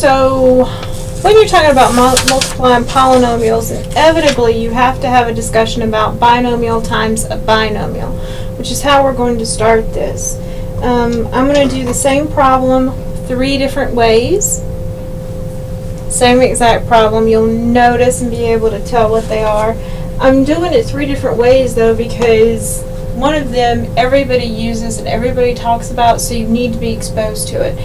So when you're talking about multiplying polynomials, inevitably you have to have a discussion about binomial times a binomial, which is how we're going to start this. I'm going to do the same problem 3 different ways. Same exact problem. You'll notice and be able to tell what they are. I'm doing it 3 different ways though because one of them everybody uses and everybody talks about, so you need to be exposed to it.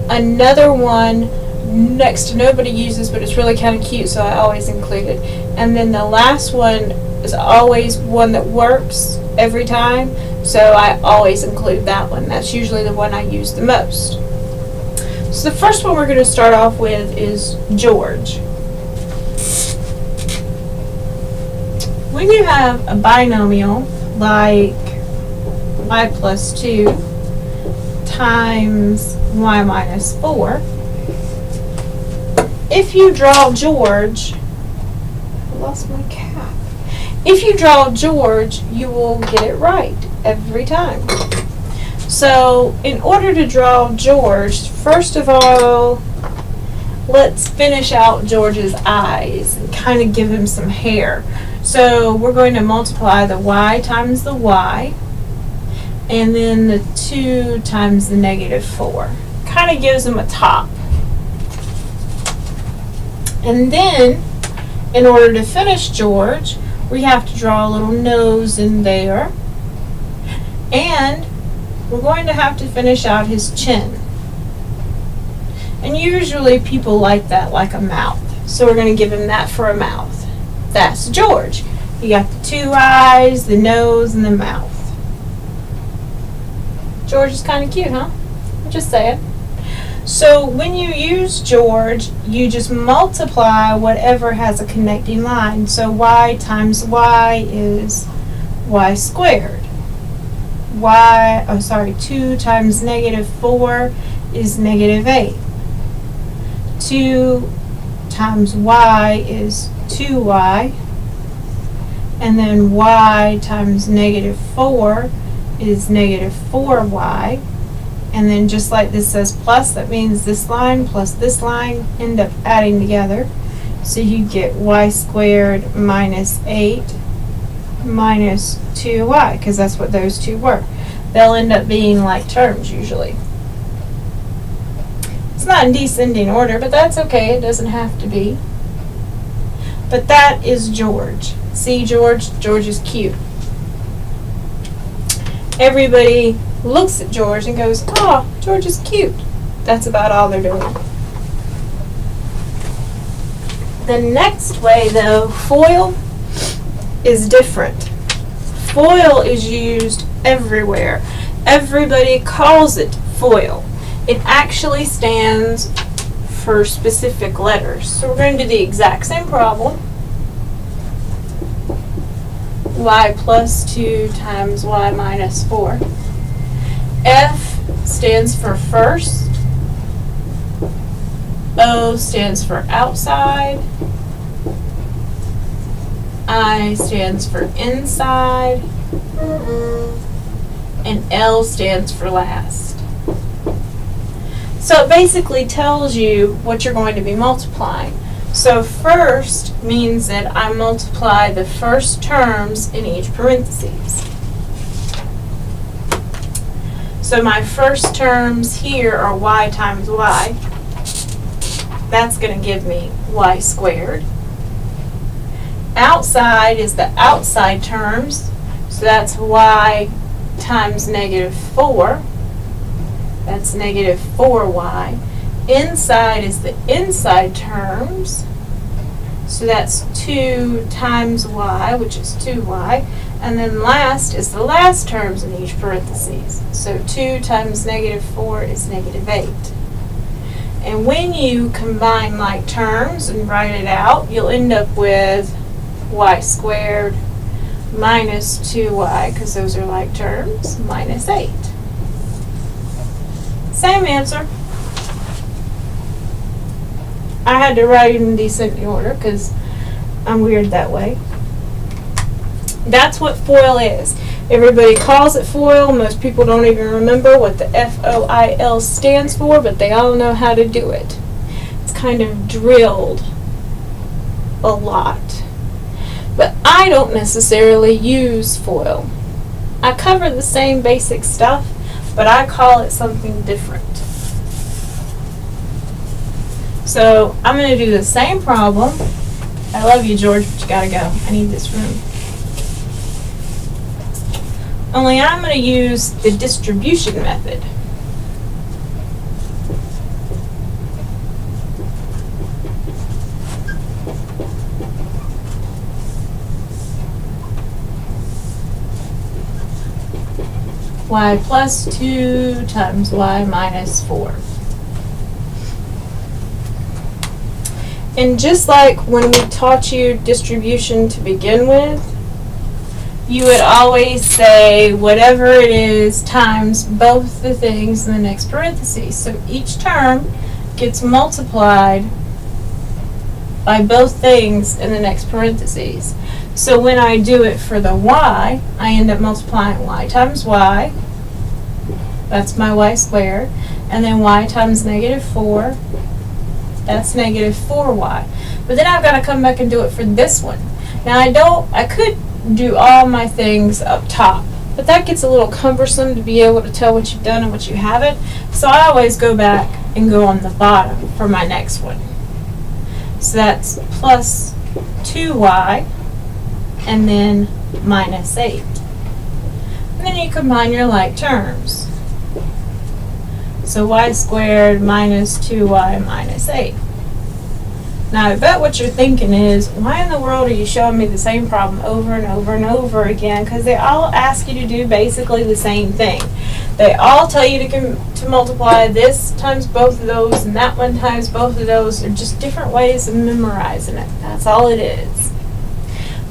Another one next to nobody uses, but it's really kind of cute, so I always include it. And then the last one is always one that works every time, so I always include that one. That's usually the one I use the most. So the first one we're going to start off with is George. When you have a binomial like y plus 2 times y minus 4, if you draw George, I lost my cap. If you draw George, you will get it right every time. So in order to draw George, first of all, let's finish out George's eyes and kind of give him some hair. So we're going to multiply the y times the y, and then the 2 times the negative 4. Kind of gives him a top. And then, in order to finish George, we have to draw a little nose in there. And we're going to have to finish out his chin. And usually people like that, like a mouth. So we're going to give him that for a mouth. That's George. You got the 2 eyes, the nose, and the mouth. George is kind of cute, huh? I'm just saying. So when you use George, you just multiply whatever has a connecting line. So y times y is y squared. 2 times negative 4 is negative 8. 2 times y is 2y. And then y times negative 4 is negative 4y. And then just like this says plus, that means this line plus this line end up adding together. So you get y squared minus 8 minus 2y, because that's what those two were. They'll end up being like terms usually. It's not in descending order, but that's okay. It doesn't have to be. But that is George. See, George? George is cute. Everybody looks at George and goes, "Oh, George is cute." That's about all they're doing. The next way, though, FOIL is different. FOIL is used everywhere. Everybody calls it FOIL. It actually stands for specific letters. So we're going to do the exact same problem. Y plus 2 times y minus 4. F stands for first. O stands for outside. I stands for inside. And L stands for last. So it basically tells you what you're going to be multiplying. So first means that I multiply the first terms in each parentheses. So my first terms here are y times y. That's going to give me y squared. Outside is the outside terms. So that's y times negative 4. That's negative 4y. Inside is the inside terms. So that's 2 times y, which is 2y. And then last is the last terms in each parentheses. So 2 times negative 4 is negative 8. And when you combine like terms and write it out, you'll end up with y squared minus 2y, because those are like terms, minus 8. Same answer. I had to write it in descending order because I'm weird that way. That's what FOIL is. Everybody calls it FOIL. Most people don't even remember what the FOIL stands for, but they all know how to do it. It's kind of drilled a lot. But I don't necessarily use FOIL. I cover the same basic stuff, but I call it something different. So I'm going to do the same problem. I love you, George, but you gotta go. I need this room. Only I'm going to use the distribution method. Y plus 2 times y minus 4. And just like when we taught you distribution to begin with, you would always say whatever it is times both the things in the next parentheses. So each term gets multiplied by both things in the next parentheses. So when I do it for the y, I end up multiplying y times y. That's my y squared. And then y times negative 4. That's negative 4y. But then I've got to come back and do it for this one. Now I could do all my things up top, but that gets a little cumbersome to be able to tell what you've done and what you haven't. So I always go back and go on the bottom for my next one. So that's plus 2y and then minus 8. And then you combine your like terms. So y squared minus 2y minus 8. Now I bet what you're thinking is, why in the world are you showing me the same problem over and over and over again? Because they all ask you to do basically the same thing. They all tell you to multiply this times both of those and that one times both of those. They're just different ways of memorizing it. That's all it is.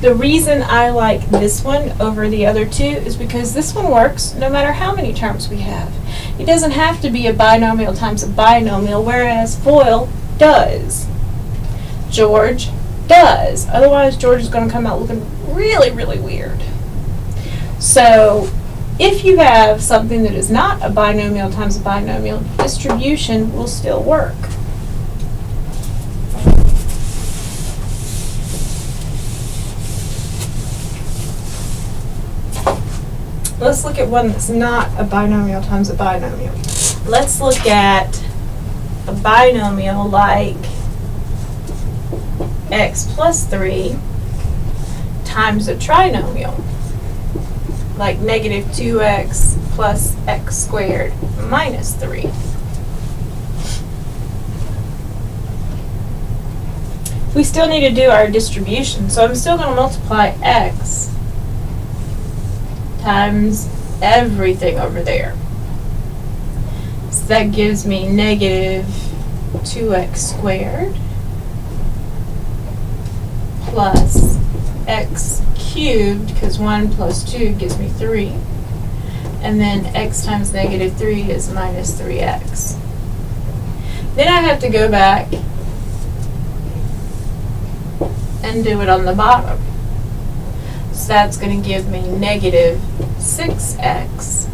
The reason I like this one over the other two is because this one works no matter how many terms we have. It doesn't have to be a binomial times a binomial, whereas FOIL does. George does. Otherwise, George is going to come out looking really, really weird. So, if you have something that is not a binomial times a binomial, distribution will still work. Let's look at one that's not a binomial times a binomial. Let's look at a binomial like x plus 3 times a trinomial, like negative 2x plus x squared minus 3. We still need to do our distribution, so I'm still going to multiply x times everything over there. So that gives me negative 2x squared plus x cubed, because 1 plus 2 gives me 3. And then x times negative 3 is minus 3x. Then I have to go back and do it on the bottom. So that's going to give me negative 6x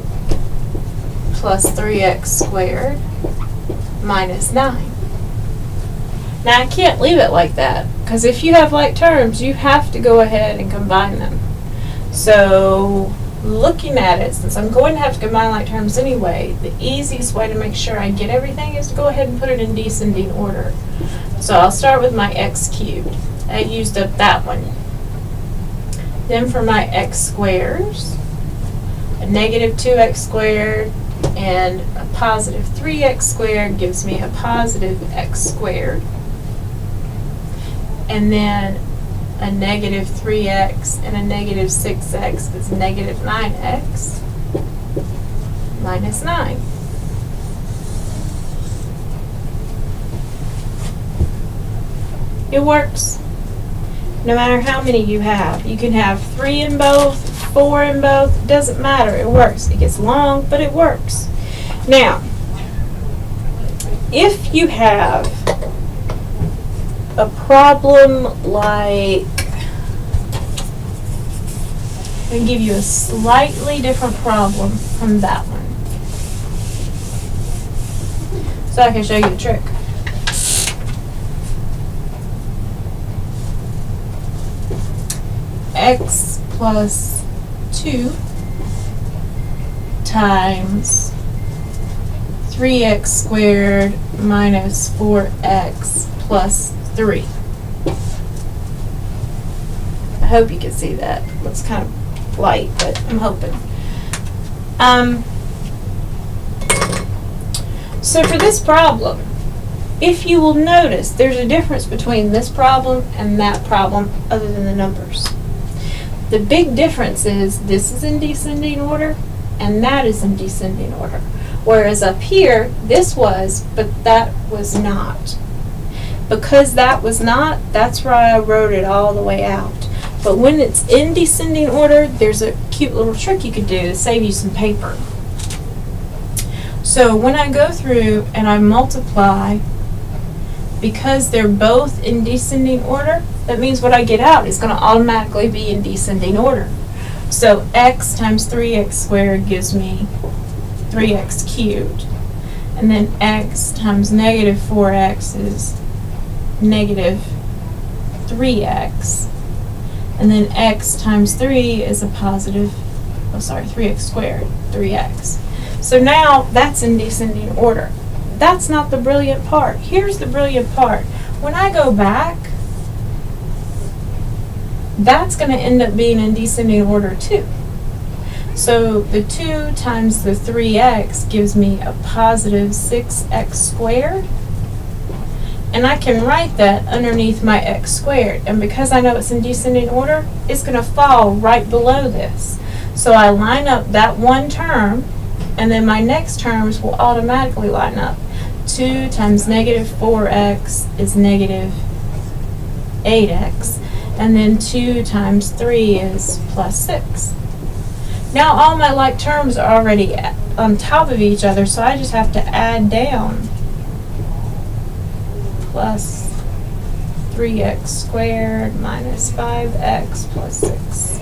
plus 3x squared minus 9. Now I can't leave it like that, because if you have like terms, you have to go ahead and combine them. So looking at it, since I'm going to have to combine like terms anyway, the easiest way to make sure I get everything is to go ahead and put it in descending order. So I'll start with my x cubed. I used up that one. Then for my x squares, a negative 2x squared and a positive 3x squared gives me a positive x squared. And then a negative 3x and a negative 6x is negative 9x minus 9. It works. No matter how many you have. You can have 3 in both, 4 in both, it doesn't matter. It works. It gets long, but it works. Now, if you have a problem like, I'm going to give you a slightly different problem from that one, so I can show you the trick. x plus 2 times 3x squared minus 4x plus 3. I hope you can see that. It looks kind of light, but I'm hoping. So for this problem, if you will notice, there's a difference between this problem and that problem other than the numbers. The big difference is this is in descending order and that is in descending order. Whereas up here, this was, but that was not. Because that was not, that's why I wrote it all the way out. But when it's in descending order, there's a cute little trick you could do to save you some paper. So when I go through and I multiply, because they're both in descending order, that means what I get out is going to automatically be in descending order. So x times 3x squared gives me 3x cubed. And then x times negative 4x is negative 3x. And then x times 3 is a positive, 3x squared, 3x. So now that's in descending order. That's not the brilliant part. Here's the brilliant part. When I go back, that's going to end up being in descending order too. So the 2 times the 3x gives me a positive 6x squared. And I can write that underneath my x squared. And because I know it's in descending order, it's going to fall right below this. So I line up that one term, and then my next terms will automatically line up. 2 times negative 4x is negative 8x. And then 2 times 3 is plus 6. Now all my like terms are already on top of each other, so I just have to add down. Plus 3x squared minus 5x plus 6.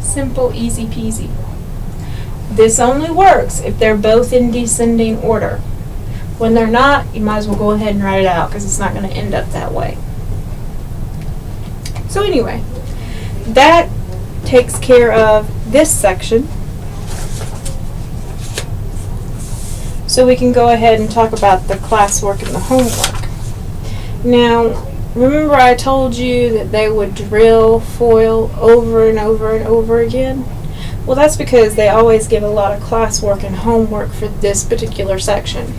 Simple, easy peasy. This only works if they're both in descending order. When they're not, you might as well go ahead and write it out because it's not going to end up that way. So anyway, that takes care of this section. So we can go ahead and talk about the classwork and the homework. Now, remember I told you that they would drill FOIL over and over and over again? Well, that's because they always give a lot of classwork and homework for this particular section.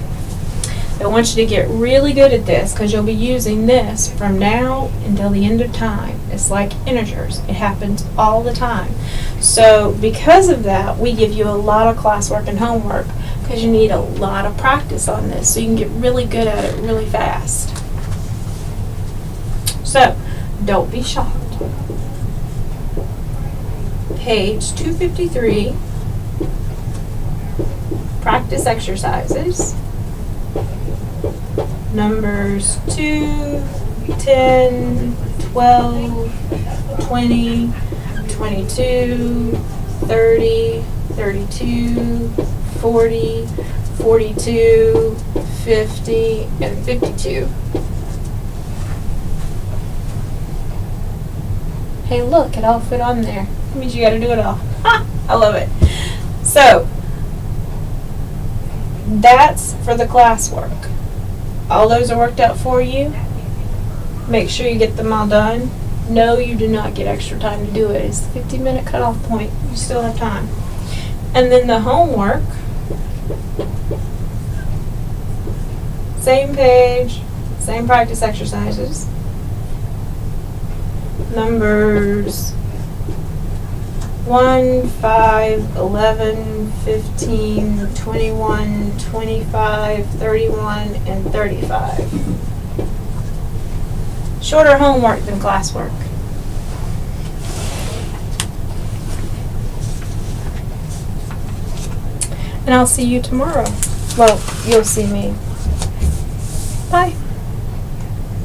They want you to get really good at this because you'll be using this from now until the end of time. It's like integers. It happens all the time. So because of that, we give you a lot of classwork and homework because you need a lot of practice on this so you can get really good at it really fast. So, don't be shocked. Page 253, practice exercises. Numbers 2, 10, 12, 20, 22, 30, 32, 40, 42, 50, and 52. Hey, look, it all fit on there. That means you got to do it all. Ha! I love it. So, that's for the classwork. All those are worked out for you. Make sure you get them all done. No, you do not get extra time to do it. It's the 15-minute cutoff point. You still have time. And then the homework, same page, same practice exercises. Numbers 1, 5, 11, 15, 21, 25, 31, and 35. Shorter homework than classwork. And I'll see you tomorrow. Well, you'll see me. Bye.